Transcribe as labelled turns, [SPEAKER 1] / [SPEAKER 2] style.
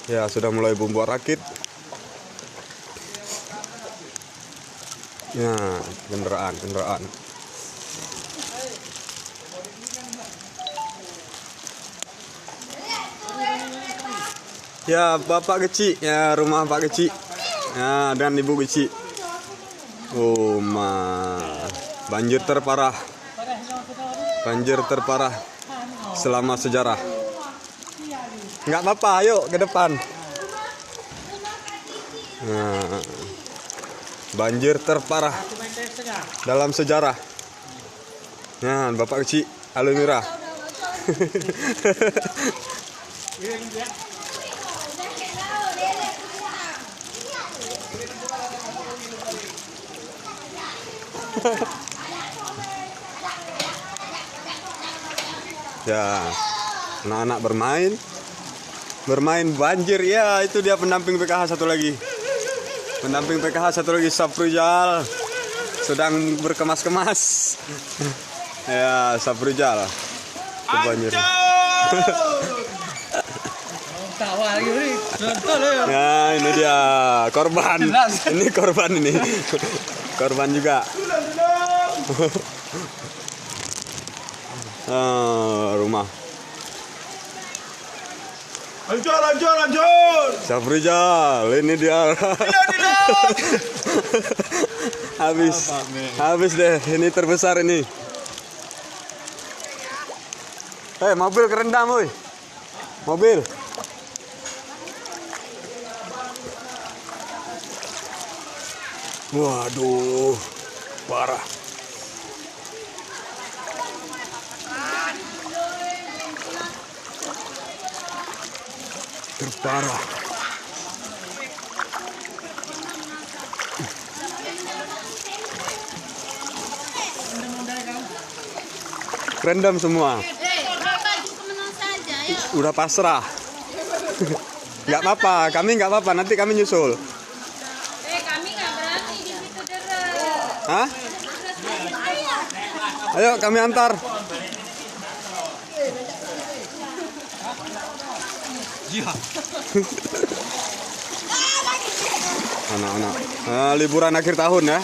[SPEAKER 1] Ya, sudah mulai bumbu rakit. Ya, kendaraan. Ya, Bapak Kecil, ya rumah Pak Kecil. Ya, dan Ibu Kecil. Oh, banjir terparah selama sejarah. Nggak apa-apa, ayo ke depan. Nah, banjir terparah dalam sejarah. Nah, Bapak Kecil, halo Mira. Ya, anak-anak bermain banjir. Ya, itu dia pendamping PKH satu lagi. Safrujal sedang berkemas-kemas. Ya, Safrujal banjir. Ya, ini dia korban. Ini korban juga. Rumah. Lanjut. Safrujal, ini dia. Habis deh, ini terbesar ini. Mobil kerendam, woi. Mobil. Waduh, parah. Terparah. Kerendam semua. Udah pasrah. Nggak apa-apa, kami nggak apa-apa. Nanti kami nyusul.
[SPEAKER 2] Kami nggak berani di situ deres.
[SPEAKER 1] Hah? Ayo kami antar. Anak-anak, liburan akhir tahun ya.